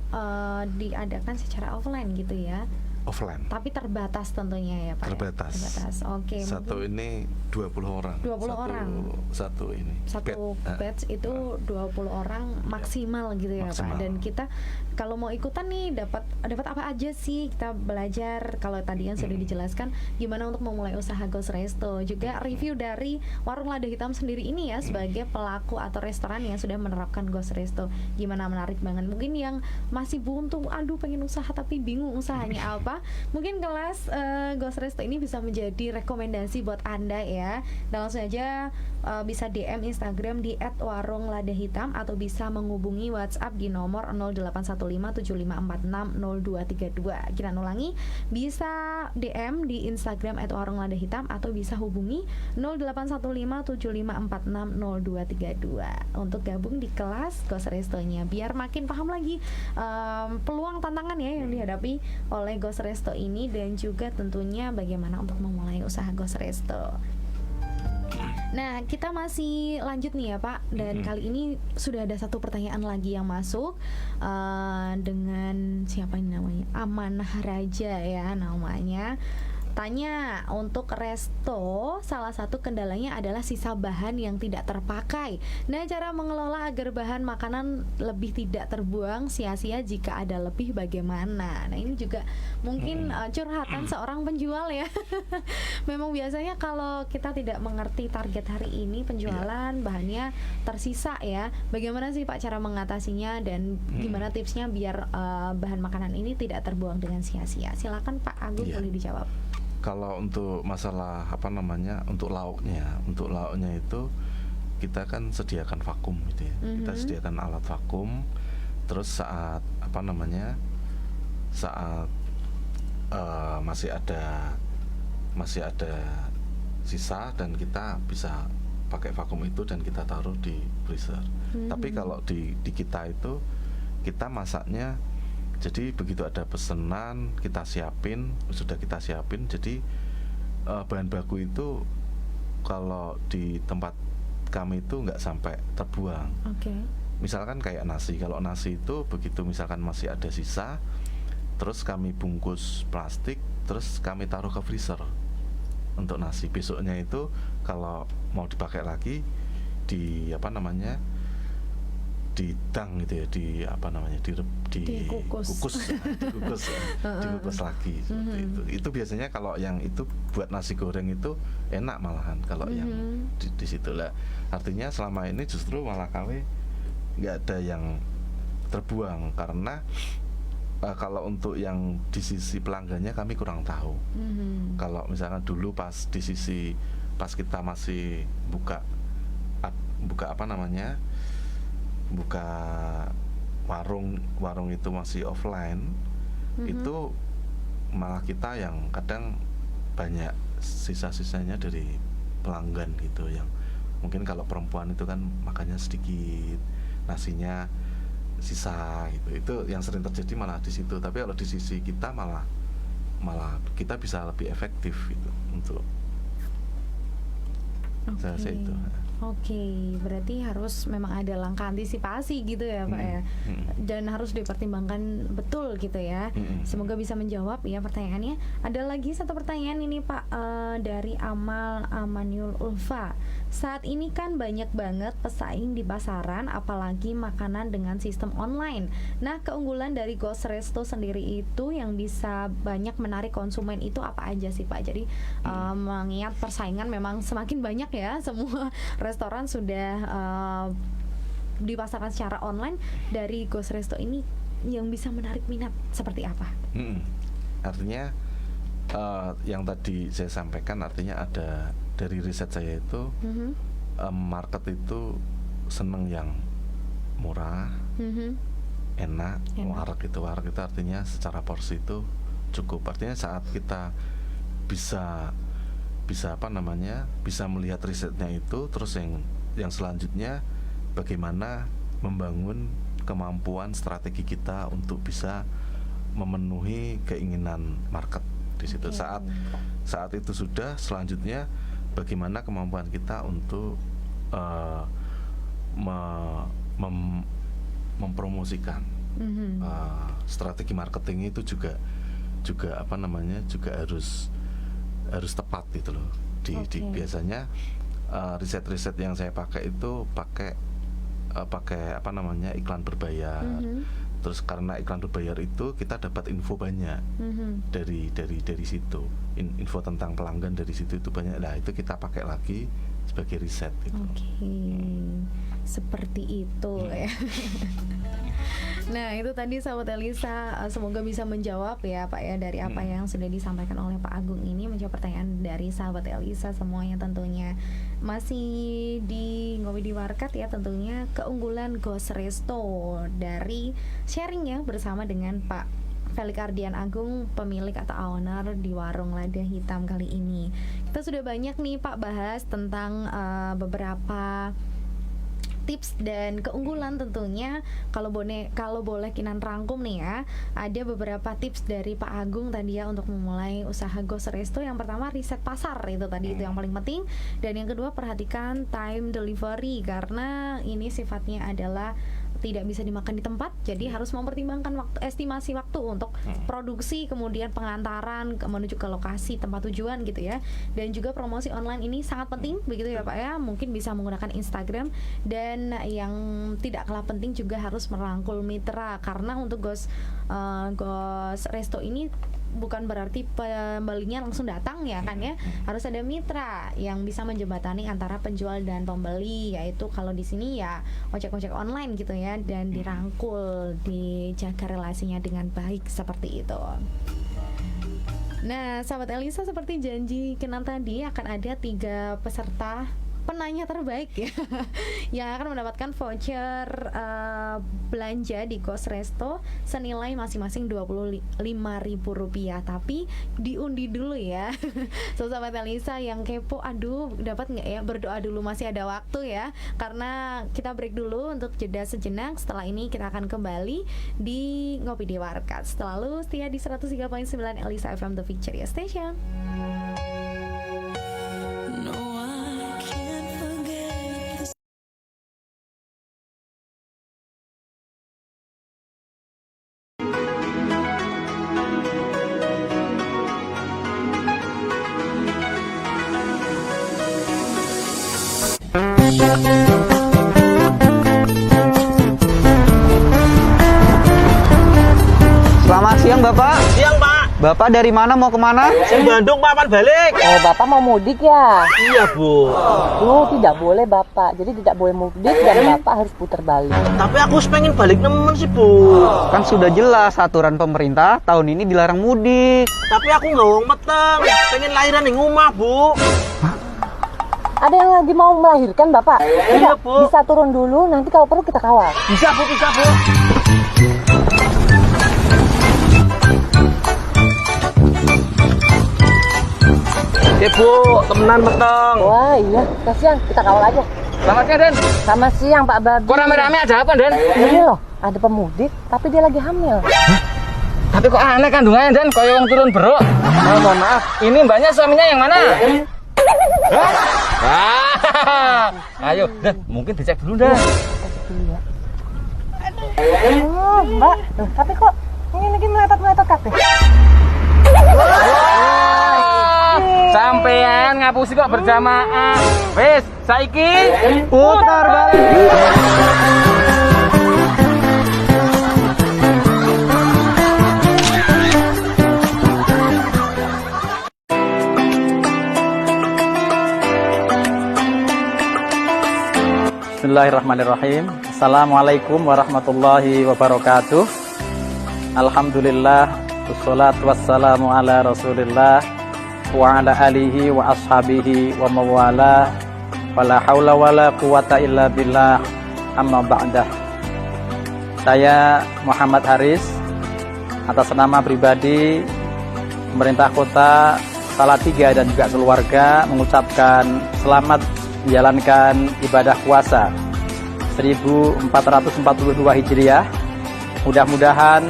diadakan secara offline gitu ya. Offline. Tapi terbatas tentunya ya Pak. Terbatas. Oke. Satu ini 20 orang. 20 orang. Satu batch itu 20 orang maksimal gitu ya Pak. Dan kita kalau mau ikutan nih dapat apa aja sih? Kita belajar, kalau tadi yang sudah dijelaskan gimana untuk memulai usaha Ghost Resto. Juga review dari warung lada hitam sendiri ini ya, sebagai pelaku atau restoran yang sudah menerapkan Ghost Resto. Gimana, menarik banget. Mungkin yang masih buntu, aduh pengen usaha tapi bingung usahanya apa, mungkin kelas Ghost Resto ini bisa menjadi rekomendasi buat Anda ya. Dan langsung aja bisa DM Instagram di @warungladahitam atau bisa menghubungi WhatsApp di nomor 081575460232. Kita ulangi, bisa DM di Instagram @warungladahitam atau bisa hubungi 081575460232 untuk gabung di kelas Ghost Resto-nya, biar makin paham lagi peluang tantangan ya yang dihadapi oleh Ghost Resto ini, dan juga tentunya bagaimana untuk memulai usaha Ghost Resto. Nah, kita masih lanjut nih ya Pak, dan kali ini sudah ada satu pertanyaan lagi yang masuk dengan siapa ini namanya, Amanah Raja ya namanya. Tanya, untuk resto salah satu kendalanya adalah sisa bahan yang tidak terpakai. Nah, cara mengelola agar bahan makanan lebih tidak terbuang sia-sia jika ada lebih bagaimana? Nah, ini juga mungkin curhatan seorang penjual ya. Memang biasanya kalau kita tidak mengerti target hari ini penjualan, bahannya tersisa ya. Bagaimana sih Pak cara mengatasinya, dan gimana tipsnya biar bahan makanan ini tidak terbuang dengan sia-sia? Silakan Pak Agung, boleh dijawab. Kalau untuk masalah apa namanya, untuk lauknya itu kita kan sediakan vakum gitu ya. Kita sediakan alat vakum. Terus saat apa namanya, saat masih ada sisa, dan kita bisa pakai vakum itu dan kita taruh di freezer. Tapi kalau di kita itu kita masaknya, jadi begitu ada pesanan sudah kita siapin. Jadi bahan baku itu kalau di tempat kami itu nggak sampai terbuang. Misalkan kayak nasi, kalau nasi itu begitu misalkan masih ada sisa, terus kami bungkus plastik, terus kami taruh ke freezer untuk nasi. Besoknya itu kalau mau dipakai lagi di apa namanya, didang gitu ya, dikukus lagi seperti itu. Itu biasanya kalau yang itu buat nasi goreng itu enak malahan kalau yang di situ lah. Artinya selama ini justru malah kami nggak ada yang terbuang, karena kalau untuk yang di sisi pelanggannya kami kurang tahu. Kalau misalkan dulu pas kita masih buka apa namanya, buka warung itu masih offline, itu malah kita yang kadang banyak sisa-sisanya dari pelanggan gitu, yang mungkin kalau perempuan itu kan makannya sedikit, nasinya sisa gitu. Itu yang sering terjadi malah di situ. Tapi kalau di sisi kita malah kita bisa lebih efektif gitu untuk saya itu. Oke, berarti harus memang ada langkah antisipasi gitu ya Pak ya, dan harus dipertimbangkan betul gitu ya. Semoga bisa menjawab ya pertanyaannya. Ada lagi satu pertanyaan ini Pak, dari Amal Amaniul Ulfa. Saat ini kan banyak banget pesaing di pasaran, apalagi makanan dengan sistem online. Nah, keunggulan dari Ghost Resto sendiri itu yang bisa banyak menarik konsumen itu apa aja sih Pak? Jadi mengingat persaingan memang semakin banyak ya, semua restoran sudah dipasarkan secara online, dari Ghost Resto ini yang bisa menarik minat seperti apa? Artinya yang tadi saya sampaikan, artinya ada dari riset saya itu market itu seneng yang murah, enak. Warak itu artinya secara porsi itu cukup. Artinya saat kita bisa bisa melihat risetnya itu, terus yang selanjutnya bagaimana membangun kemampuan strategi kita untuk bisa memenuhi keinginan market di situ. Saat itu sudah, selanjutnya bagaimana kemampuan kita untuk mempromosikan strategi marketing itu juga harus tepat gitu loh. Biasanya riset-riset yang saya pakai itu pakai iklan berbayar. Terus karena iklan berbayar itu kita dapat info banyak dari situ, info tentang pelanggan dari situ itu banyak. Nah, itu kita pakai lagi sebagai riset gitu. Seperti itu ya. Nah, itu tadi sahabat Elisa, semoga bisa menjawab ya Pak ya dari apa yang sudah disampaikan oleh Pak Agung ini, menjawab pertanyaan dari sahabat Elisa semuanya. Tentunya masih di Ngopi di Warkat ya, tentunya keunggulan Ghost Resto dari sharing ya bersama dengan Pak Felix Ardian Agung, pemilik atau owner di Warung Lada Hitam kali ini. Kita sudah banyak nih Pak bahas tentang beberapa tips dan keunggulan tentunya. Kalau boleh Kinan rangkum nih ya, ada beberapa tips dari Pak Agung tadi ya untuk memulai usaha Ghost Resto. Yang pertama, riset pasar itu tadi, itu yang paling penting. Dan yang kedua, perhatikan time delivery, karena ini sifatnya adalah tidak bisa dimakan di tempat, jadi harus mempertimbangkan estimasi waktu untuk produksi, kemudian pengantaran menuju ke lokasi tempat tujuan gitu ya. Dan juga promosi online ini sangat penting begitu ya Pak ya. Mungkin bisa menggunakan Instagram, dan yang tidak kalah penting juga harus merangkul mitra, karena untuk Ghost Resto ini bukan berarti pembelinya langsung datang ya kan ya, harus ada mitra yang bisa menjembatani antara penjual dan pembeli, yaitu kalau di sini ya ojek online gitu ya, dan dirangkul, dijaga relasinya dengan baik seperti itu. Nah, sahabat Elisa, seperti janji Kinan tadi, akan ada 3 peserta penanya terbaik ya yang akan mendapatkan voucher belanja di Ghost Resto senilai masing-masing Rp25.000, tapi diundi dulu ya. So, sahabat Elisa yang kepo, aduh dapat nggak ya, berdoa dulu, masih ada waktu ya, karena kita break dulu untuk jeda sejenak. Setelah ini kita akan kembali di Ngopi di Warkat. Selalu setia di 103.9 Elisa FM, The Victoria Station. Selamat siang Bapak. Siang Pak. Bapak dari mana, mau kemana? Saya Bandung Pak, kapan balik? Oh, Bapak mau mudik ya? Iya Bu. Oh, tidak boleh Bapak. Jadi tidak boleh mudik dan Bapak harus putar balik. Tapi aku pengen balik nemen sih Bu. Kan sudah jelas aturan pemerintah tahun ini dilarang mudik. Tapi aku nggak mau meteng, pengen lahiran di rumah Bu. Ada yang lagi mau melahirkan Bapak? Iya Bu. Bisa turun dulu, nanti kalau perlu kita kawal. Bisa Bu, bisa Bu. Iya bu, temenan meteng. Wah iya, kasihan kita kawal aja. Selamat siang Den. Sama siang Pak Babi. Kok rame-rame ada apa Den? Ini loh, ada pemudik tapi dia lagi hamil. Tapi kok aneh kandungannya Den, kayak yang turun beruk. Oh, mohon maaf, ini mbaknya suaminya yang mana? Hah? Ayo, Den, mungkin dicek dulu dah. Oh, Mbak, loh, tapi kok ini lagi meletot-meletot kabeh. Sampean ngapusi kok berjamaah. Wes, saiki putar balik. Bismillahirrahmanirrahim. Assalamualaikum warahmatullahi wabarakatuh. Alhamdulillah, wassalatu wassalamu ala rasulillah wa ala alihi wa ashabihi wa mawala, wala hawla wala quwata illa billah, amma ba'dah. Saya Muhammad Haris, atas nama pribadi pemerintah kota Salatiga dan juga keluarga mengucapkan selamat menjalankan ibadah puasa 1442 Hijriah. Mudah-mudahan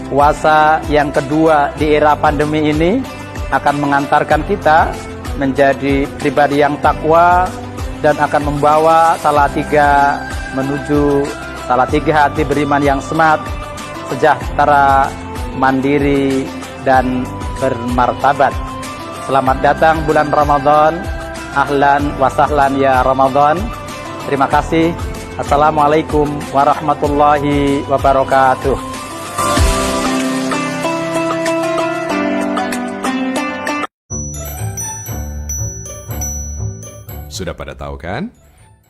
puasa yang kedua di era pandemi ini akan mengantarkan kita menjadi pribadi yang takwa dan akan membawa Salatiga menuju Salatiga hati beriman yang smart, sejahtera, mandiri, dan bermartabat. Selamat datang bulan Ramadan. Ahlan wa sahlan ya Ramadan. Terima kasih. Assalamualaikum warahmatullahi wabarakatuh. Sudah pada tahu kan?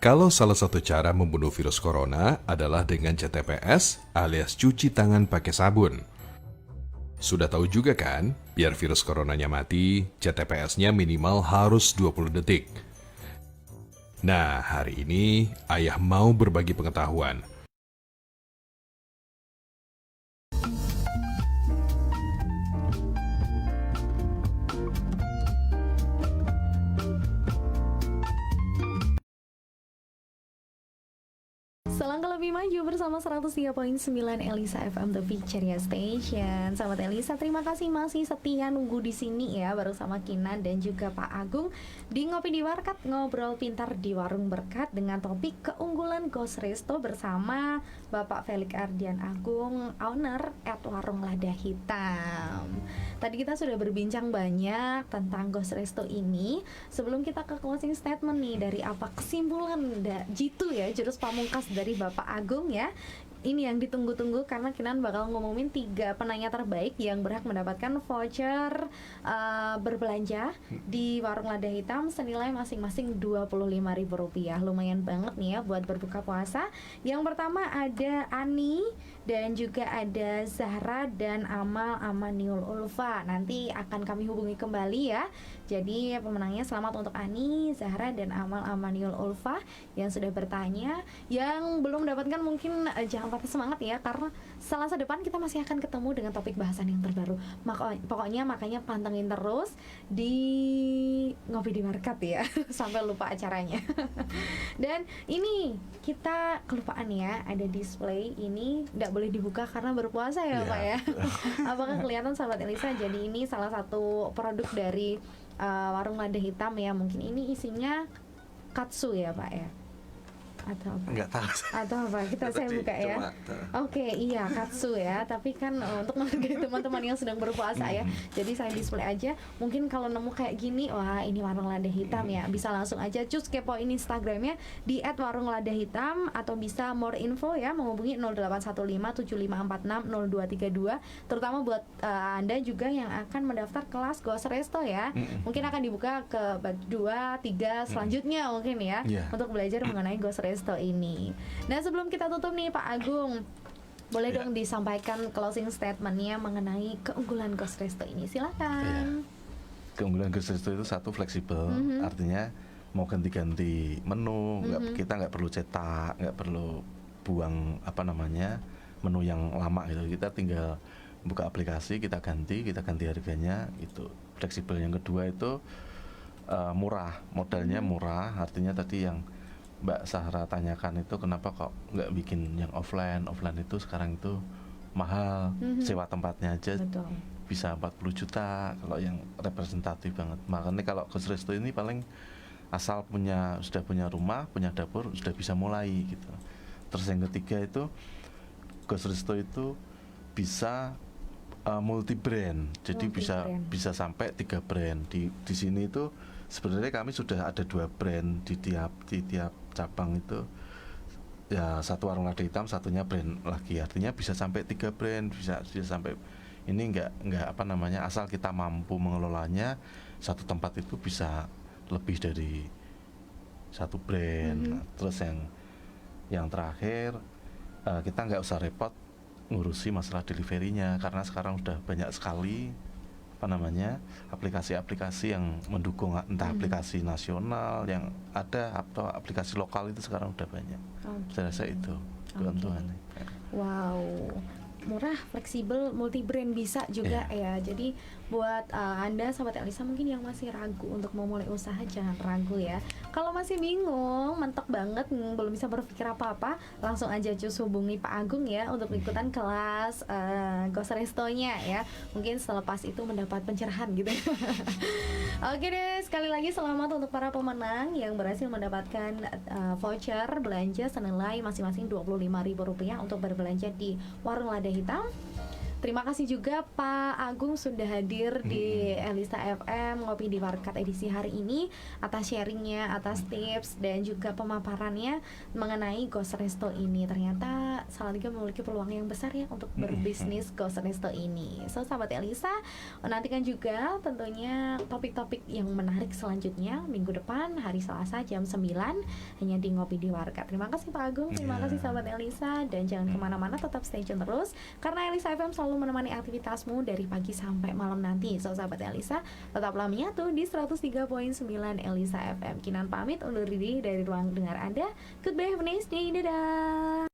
Kalau salah satu cara membunuh virus corona adalah dengan CTPS alias cuci tangan pakai sabun. Sudah tahu juga kan, biar virus coronanya mati, CTPS-nya minimal harus 20 detik. Nah, hari ini Ayah mau berbagi pengetahuan. Selangkah lebih maju bersama 103.9 Elisa FM The Picture Station. Sahabat Elisa, terima kasih masih setia nunggu di sini ya, baru sama Kinan dan juga Pak Agung di Ngopi di Warkat, ngobrol pintar di warung berkat dengan topik keunggulan Ghost Resto bersama Bapak Felix Ardian Agung, owner at Warung Lada Hitam. Tadi kita sudah berbincang banyak tentang Ghost Resto ini. Sebelum kita ke closing statement nih, dari apa kesimpulan jitu ya, jurus pamungkas dari Bapak Agung ya. Ini yang ditunggu-tunggu karena Kinan bakal ngumumin 3 penanya terbaik yang berhak mendapatkan voucher berbelanja di Warung Lada Hitam senilai masing-masing Rp25.000. Lumayan banget nih ya buat berbuka puasa. Yang pertama ada Ani dan juga ada Zahra dan Amal Amaniul Ulfa. Nanti akan kami hubungi kembali ya. Jadi pemenangnya selamat untuk Ani, Zahra dan Amal Amaniul Ulfa yang sudah bertanya. Yang belum mendapatkan mungkin jangan patah semangat ya, karena Selasa depan kita masih akan ketemu dengan topik bahasan yang terbaru. Pokoknya makanya pantengin terus di Ngopi di Market ya sampai lupa acaranya. Dan ini kita kelupaan ya, ada display ini tidak boleh dibuka karena berpuasa ya Pak ya. Apakah kelihatan sahabat Elisa? Jadi ini salah satu produk dari Warung Lada Hitam ya. Mungkin ini isinya katsu ya Pak ya, atau apa? Enggak tahu. Atau apa? Saya buka ya. Oke, iya katsu ya. Tapi kan untuk menghargai teman-teman yang sedang berpuasa ya. Jadi saya display aja. Mungkin kalau nemu kayak gini, wah ini Warung Lada Hitam ya. Bisa langsung aja cus kepoin Instagramnya di @warungLadaHitam atau bisa more info ya menghubungi 081575460232. Terutama buat Anda juga yang akan mendaftar kelas Ghost Resto ya. Mungkin akan dibuka ke 2, 3 selanjutnya mungkin ya. Untuk belajar mengenai Ghost Resto ini. Nah sebelum kita tutup nih Pak Agung, boleh dong disampaikan closing statementnya mengenai keunggulan Ghost Resto ini, silakan. Keunggulan Ghost Resto itu satu, fleksibel, artinya mau ganti-ganti menu, kita nggak perlu cetak, nggak perlu buang menu yang lama gitu. Kita tinggal buka aplikasi, kita ganti harganya, itu fleksibel. Yang kedua itu murah, modalnya murah. Artinya tadi yang Mbak Sahra tanyakan itu kenapa kok nggak bikin yang offline itu sekarang itu mahal, sewa tempatnya aja Betul. bisa 40 juta kalau yang representatif banget. Makanya kalau Ghost Resto ini paling asal sudah punya rumah, punya dapur, sudah bisa mulai gitu. Terus yang ketiga itu Ghost Resto itu bisa multi brand, jadi bisa sampai 3 brand di sini itu. Sebenarnya kami sudah ada 2 brand di tiap cabang itu. Ya, satu warung lada hitam, satunya brand lagi. Artinya bisa sampai 3 brand, bisa sampai ini enggak apa namanya, asal kita mampu mengelolanya, satu tempat itu bisa lebih dari 1 brand. Terus yang terakhir, kita nggak usah repot ngurusi masalah deliverynya, karena sekarang udah banyak sekali apa namanya aplikasi-aplikasi yang mendukung, entah aplikasi nasional yang ada atau aplikasi lokal, itu sekarang udah banyak. Saya rasa itu keuntungannya. Wow, murah, fleksibel, multi brand bisa juga ya. Jadi buat Anda sahabat Elisa mungkin yang masih ragu untuk memulai usaha, jangan ragu ya. Kalau masih bingung, mentok banget, belum bisa berpikir apa-apa, langsung aja cus hubungi Pak Agung ya untuk ikutan kelas Ghost Resto-nya ya. Mungkin selepas itu mendapat pencerahan gitu. Oke deh, sekali lagi selamat untuk para pemenang yang berhasil mendapatkan voucher belanja senilai masing-masing Rp25.000 untuk berbelanja di Warung Lada Hitam. Terima kasih juga Pak Agung sudah hadir di Elisa FM Ngopi di Warkat edisi hari ini, atas sharingnya, atas tips dan juga pemaparannya mengenai Ghost Resto ini. Ternyata Salatiga memiliki peluang yang besar ya untuk berbisnis Ghost Resto ini. So sahabat Elisa, nantikan juga tentunya topik-topik yang menarik selanjutnya minggu depan hari Selasa jam 9 hanya di Ngopi di Warkat. Terima kasih Pak Agung, terima kasih sahabat Elisa, dan jangan kemana-mana, tetap stay tune terus karena Elisa FM selalu menemani aktivitasmu dari pagi sampai malam nanti. So sahabat Elisa, tetaplah menyatu di 103.9 Elisa FM. Kinan pamit undur diri dari ruang dengar Anda. Goodbye, have a nice day, dadah.